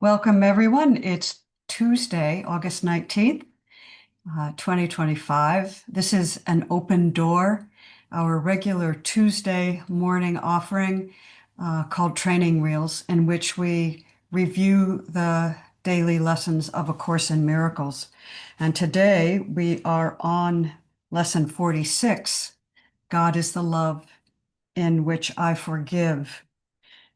Welcome, everyone. It's Tuesday, August 19th, 2025. This is an open door, our regular Tuesday morning offering called Training Reels, in which we review the daily lessons of A Course in Miracles. And today we are on lesson 46, God is the love in which I forgive.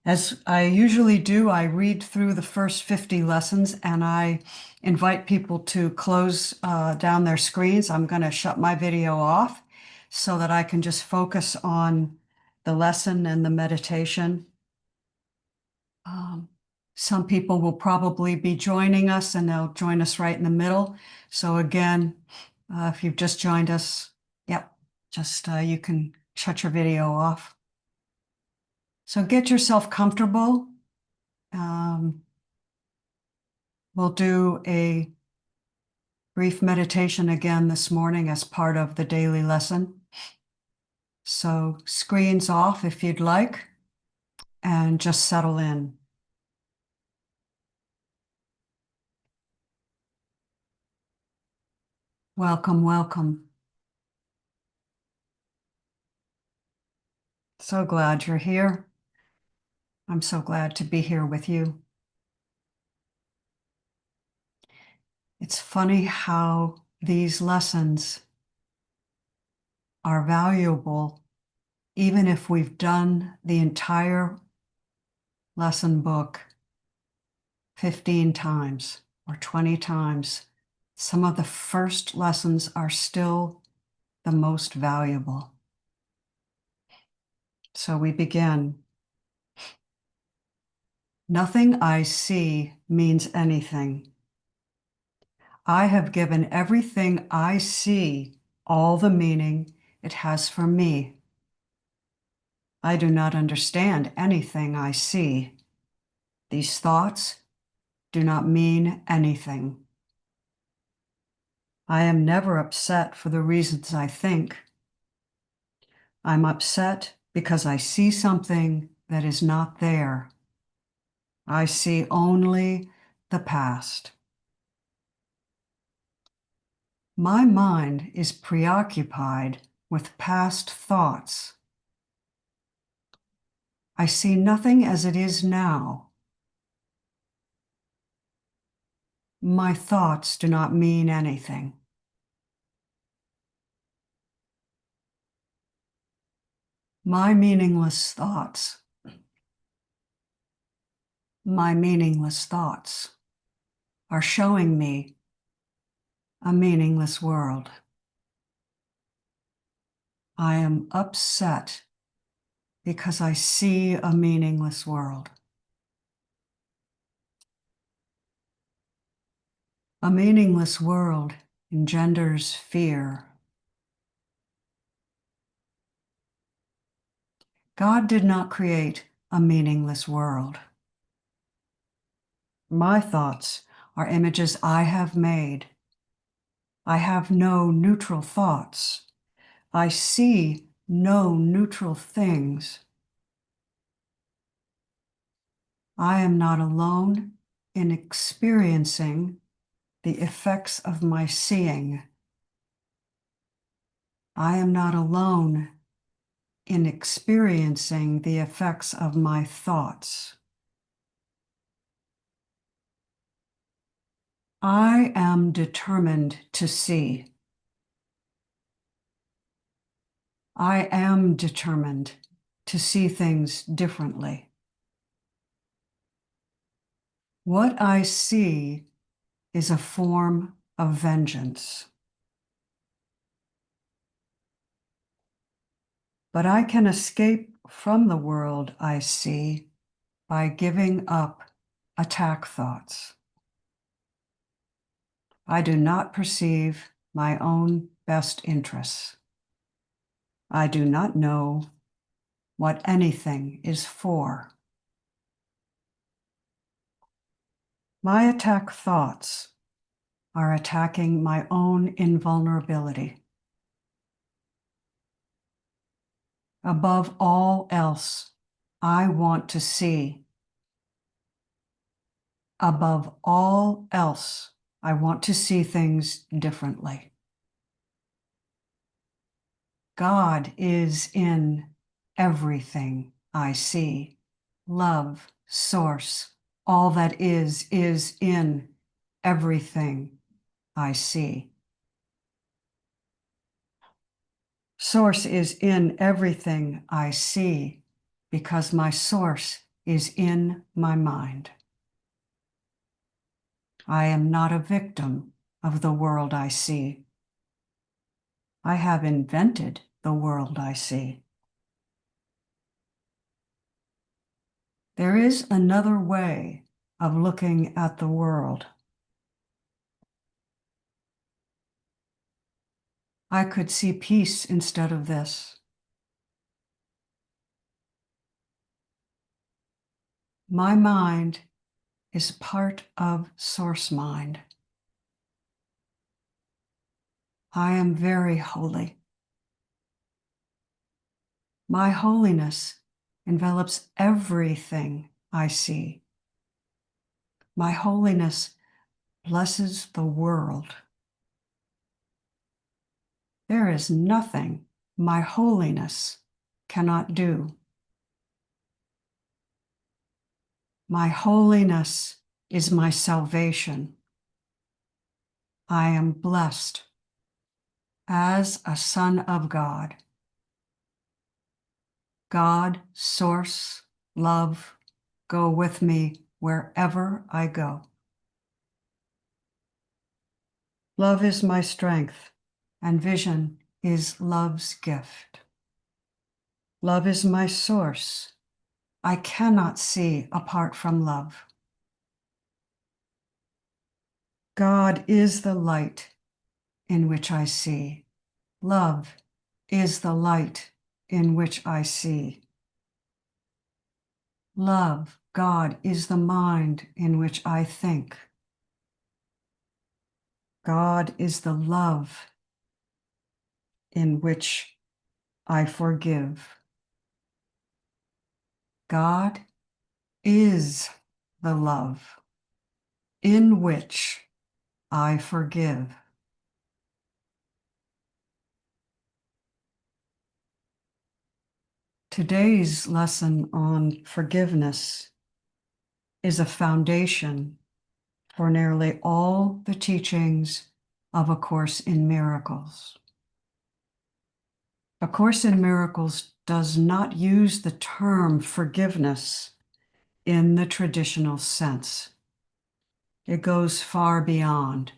As I usually do, I read through the first 50 lessons and I invite people to close down their screens. I'm going to shut my video off so that I can just focus on the lesson and the meditation. Um, some people will probably be joining us and they'll join us right in the middle. So again, if you've just joined us, yep, just you can shut your video off. So get yourself comfortable. We'll do a brief meditation again this morning as part of the daily lesson. So screens off if you'd like, and just settle in. Welcome, welcome. So glad you're here. I'm so glad to be here with you. It's funny how these lessons are valuable even if we've done the entire lesson book 15 times or 20 times. Some of the first lessons are still the most valuable. So we begin. Nothing I see means anything. I have given everything I see all the meaning it has for me. I do not understand anything I see. These thoughts do not mean anything. I am never upset for the reasons I think. I'm upset because I see something that is not there. I see only the past. My mind is preoccupied with past thoughts. I see nothing as it is now. My thoughts do not mean anything. My meaningless thoughts. My meaningless thoughts are showing me a meaningless world. I am upset because I see a meaningless world. A meaningless world engenders fear. God did not create a meaningless world. My thoughts are images I have made. I have no neutral thoughts. I see no neutral things. I am not alone in experiencing the effects of my seeing. I am not alone in experiencing the effects of my thoughts. I am determined to see. I am determined to see things differently. What I see is a form of vengeance. But I can escape from the world I see by giving up attack thoughts. I do not perceive my own best interests. I do not know what anything is for. My attack thoughts are attacking my own invulnerability. Above all else, I want to see. Above all else, I want to see things differently. God is in everything I see. Love, source, all that is in everything I see. Source is in everything I see because my source is in my mind. I am not a victim of the world I see. I have invented the world I see. There is another way of looking at the world. I could see peace instead of this. My mind is part of source mind. I am very holy. My holiness envelops everything I see. My holiness blesses the world. There is nothing my holiness cannot do. My holiness is my salvation. I am blessed as a son of God. God, source, love, go with me wherever I go. Love is my strength, and vision is love's gift. Love is my source. I cannot see apart from love. God is the light in which I see. Love is the light in which I see. Love, God, is the mind in which I think. God is the love in which I forgive. God is the love in which I forgive. Today's lesson on forgiveness is a foundation for nearly all the teachings of A Course in Miracles. A Course in Miracles does not use the term forgiveness in the traditional sense. It goes far beyond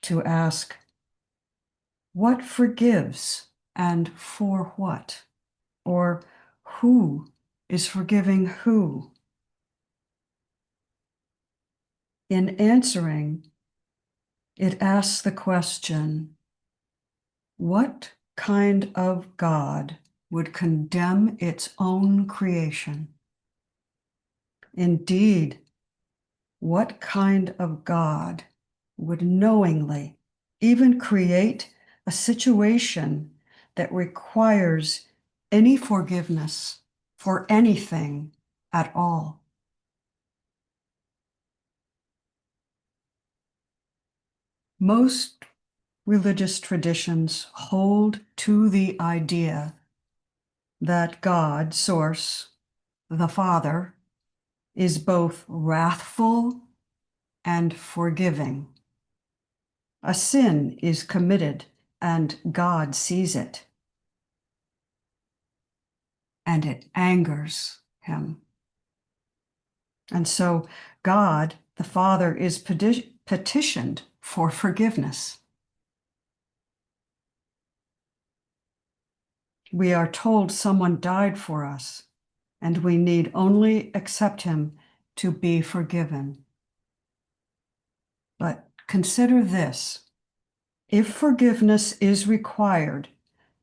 to ask, what forgives and for what? Or who is forgiving who? In answering, it asks the question, what kind of God would condemn its own creation? Indeed, what kind of God would knowingly even create a situation that requires any forgiveness for anything at all? Most religious traditions hold to the idea that God, Source, the Father, is both wrathful and forgiving. A sin is committed and God sees it, and it angers him. And so God, the Father, is petitioned for forgiveness. We are told someone died for us, and we need only accept him to be forgiven. But consider this. If forgiveness is required,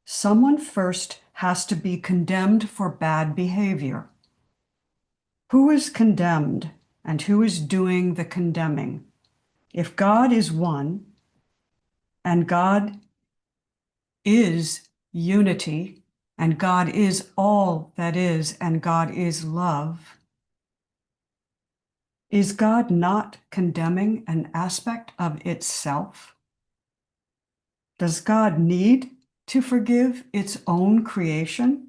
someone first has to be condemned for bad behavior. Who is condemned and who is doing the condemning? If God is one, and God is unity, and God is all that is, and God is love, Is God not condemning an aspect of itself? Does God need to forgive its own creation,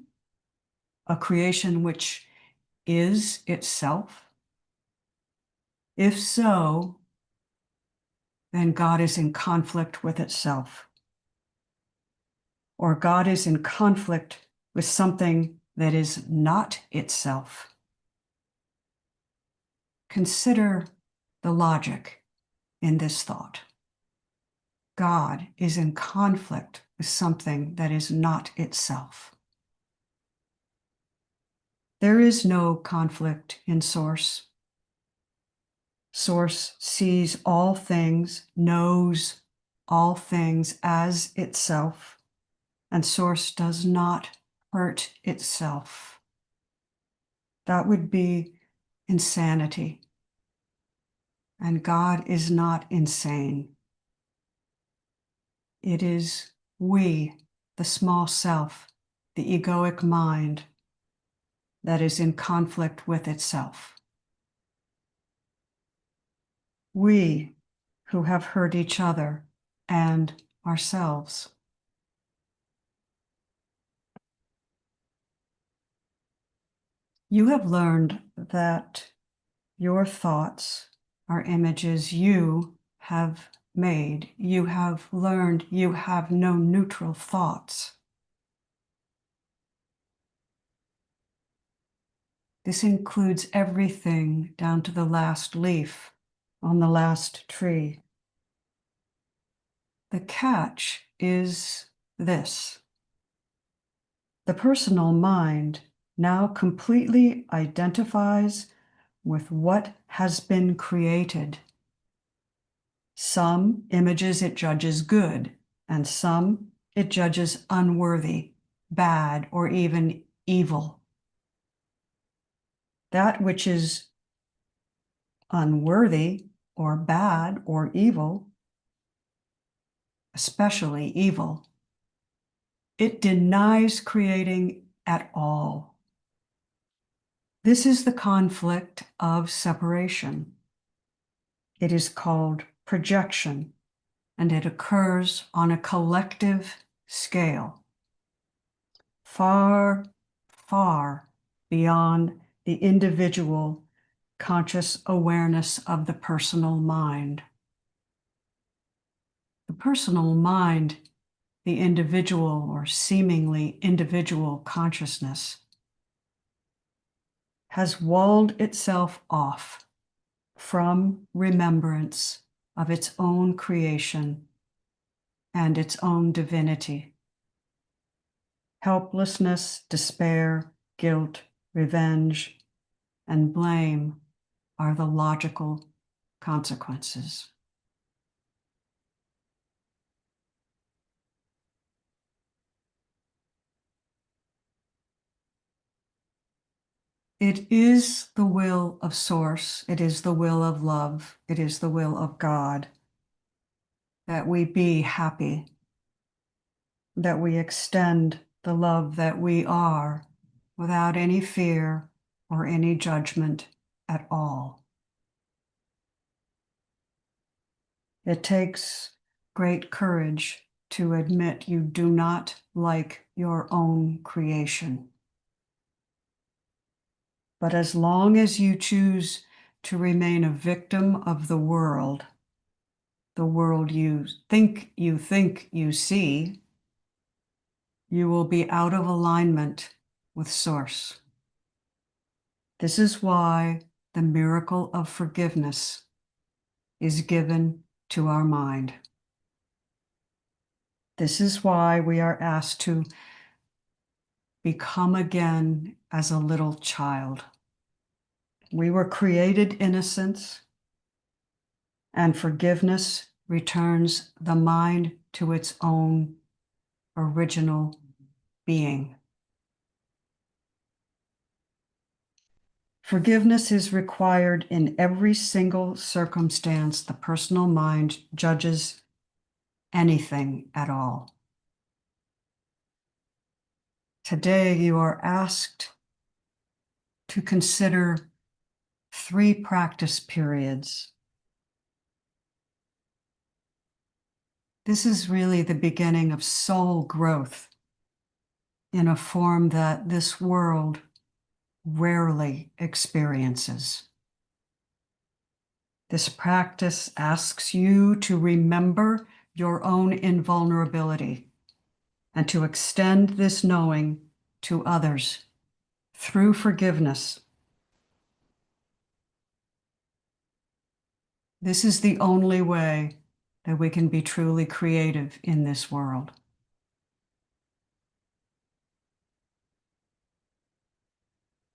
a creation which is itself? If so, then God is in conflict with itself, or God is in conflict with something that is not itself. Consider the logic in this thought. God is in conflict with something that is not itself. There is no conflict in Source. Source sees all things, knows all things as itself, and Source does not hurt itself. That would be insanity. And God is not insane. It is we, the small self, the egoic mind, that is in conflict with itself. We who have hurt each other and ourselves. You have learned that your thoughts are images you have made. You have learned you have no neutral thoughts. This includes everything down to the last leaf on the last tree. The catch is this: the personal mind now completely identifies with what has been created. Some images it judges good, and some it judges unworthy, bad, or even evil. That which is unworthy or bad or evil, especially evil, it denies creating at all. This is the conflict of separation. It is called projection, and it occurs on a collective scale, far, far beyond the individual conscious awareness of the personal mind. The personal mind, the individual or seemingly individual consciousness, has walled itself off from remembrance of its own creation and its own divinity. Helplessness, despair, guilt, revenge, and blame are the logical consequences. It is the will of Source, it is the will of love, it is the will of God that we be happy, that we extend the love that we are without any fear or any judgment at all. It takes great courage to admit you do not like your own creation. But as long as you choose to remain a victim of the world you think you see, you will be out of alignment with Source. This is why the miracle of forgiveness is given to our mind. This is why we are asked to become again as a little child. We were created innocent, and forgiveness returns the mind to its own original being. Forgiveness is required in every single circumstance the personal mind judges anything at all. Today, you are asked to consider 3 practice periods. This is really the beginning of soul growth in a form that this world rarely experiences. This practice asks you to remember your own invulnerability and to extend this knowing to others through forgiveness. This is the only way that we can be truly creative in this world.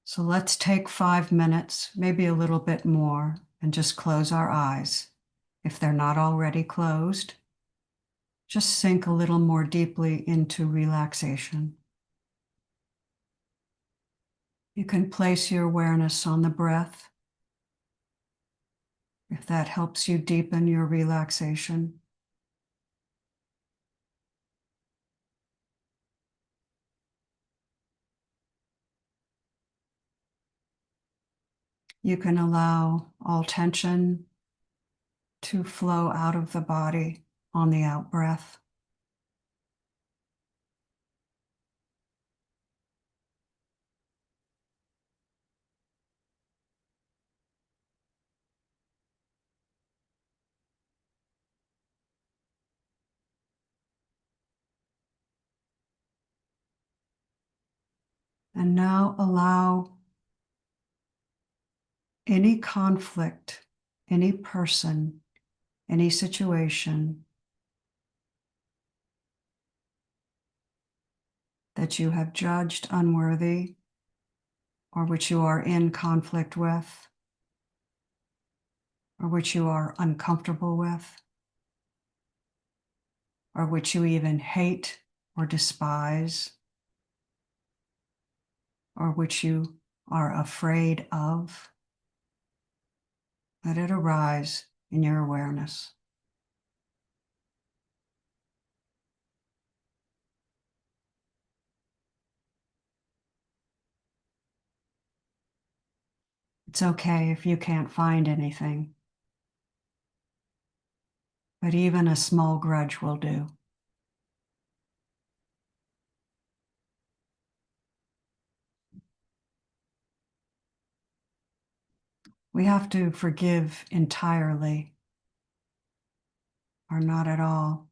So let's take 5 minutes, maybe a little bit more, and just close our eyes. If they're not already closed, just sink a little more deeply into relaxation. You can place your awareness on the breath, if that helps you deepen your relaxation. You can allow all tension to flow out of the body on the out breath. And now allow any conflict, any person, any situation that you have judged unworthy or which you are in conflict with or which you are uncomfortable with or which you even hate or despise or which you are afraid of. Let it arise in your awareness. It's okay if you can't find anything, but even a small grudge will do. We have to forgive entirely or not at all.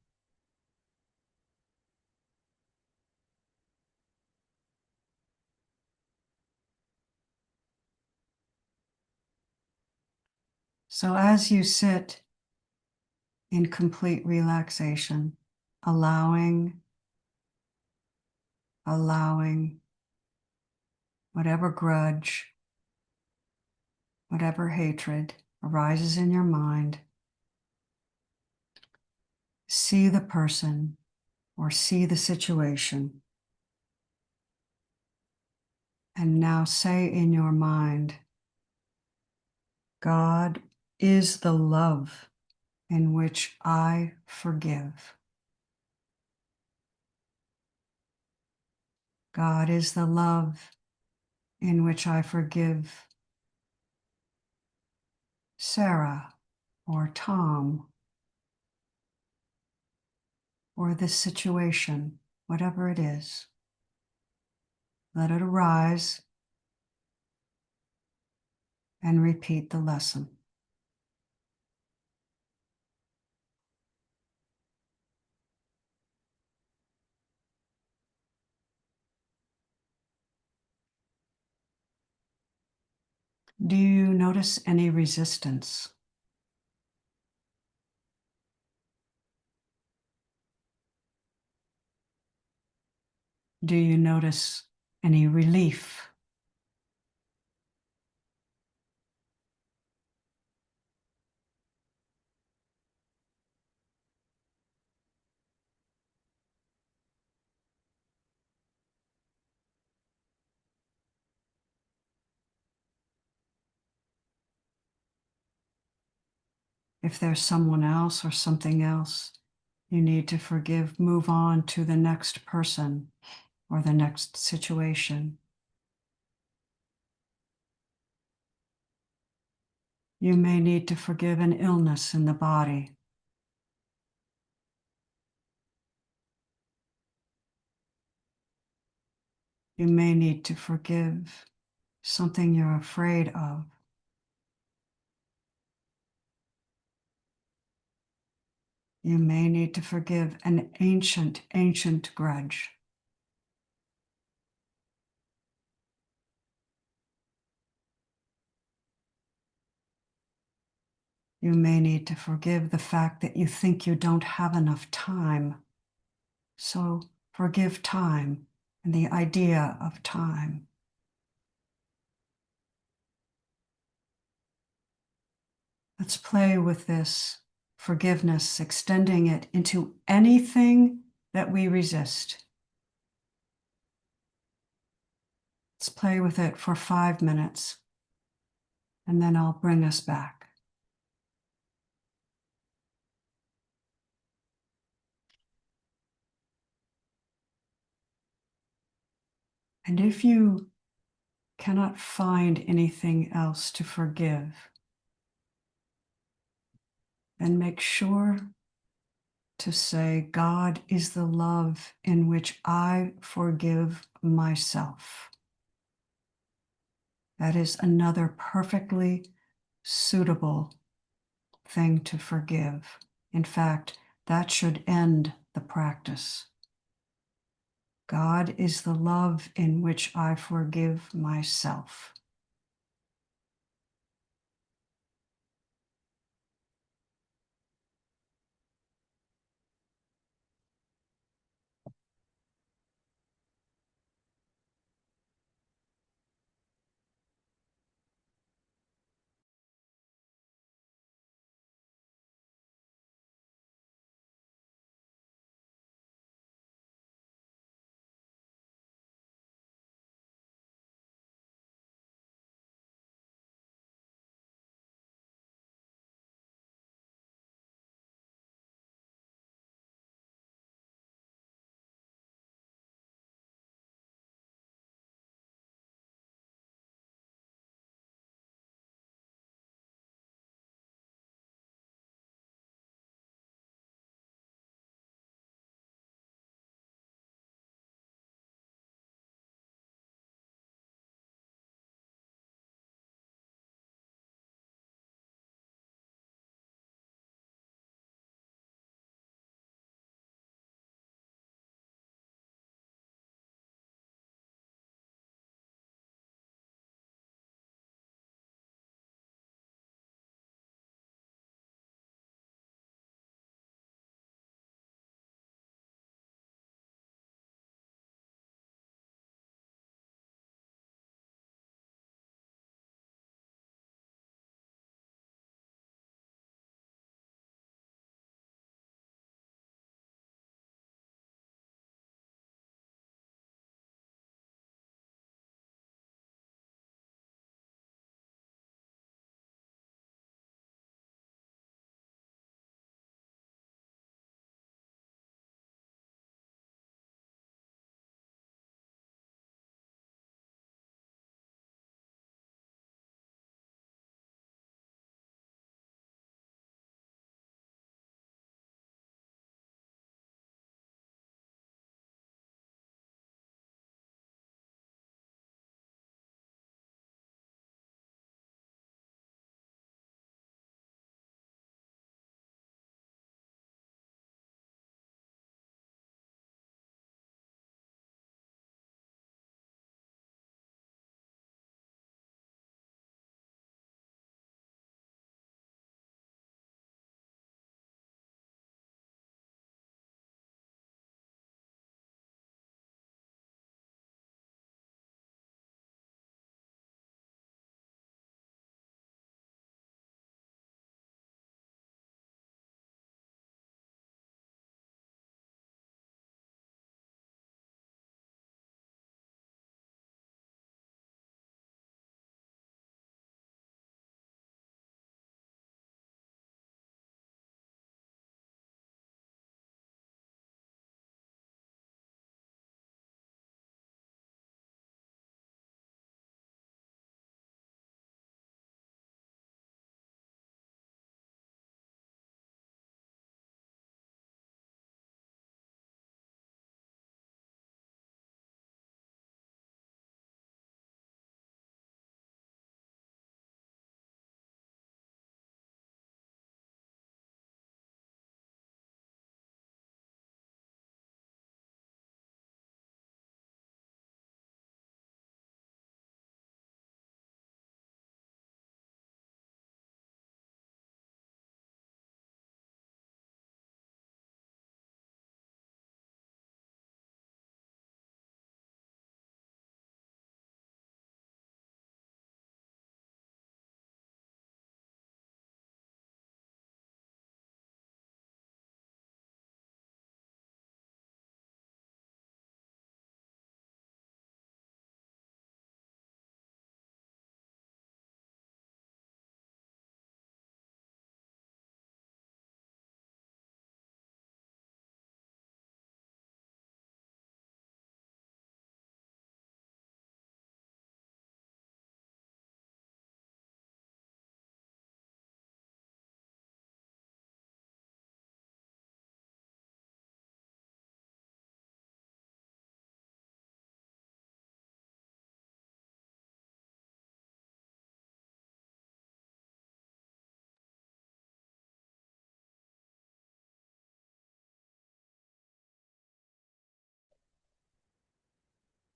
So as you sit in complete relaxation, allowing whatever grudge, whatever hatred arises in your mind, see the person or see the situation. And now say in your mind, God is the love in which I forgive. God is the love in which I forgive Sarah or Tom or this situation, whatever it is. Let it arise and repeat the lesson. Do you notice any resistance? Do you notice any relief? If there's someone else or something else you need to forgive, move on to the next person or the next situation. You may need to forgive an illness in the body. You may need to forgive something you're afraid of. You may need to forgive an ancient grudge. You may need to forgive the fact that you think you don't have enough time. So forgive time and the idea of time. Let's play with this forgiveness, extending it into anything that we resist. Let's play with it for 5 minutes, and then I'll bring us back. And if you cannot find anything else to forgive, then make sure to say, God is the love in which I forgive myself. That is another perfectly suitable thing to forgive. In fact, that should end the practice. God is the love in which I forgive myself.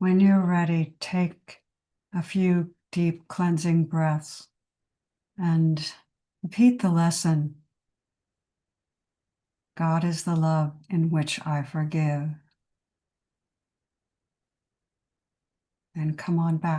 When you're ready, take a few deep cleansing breaths and repeat the lesson. God is the love in which I forgive. And come on back.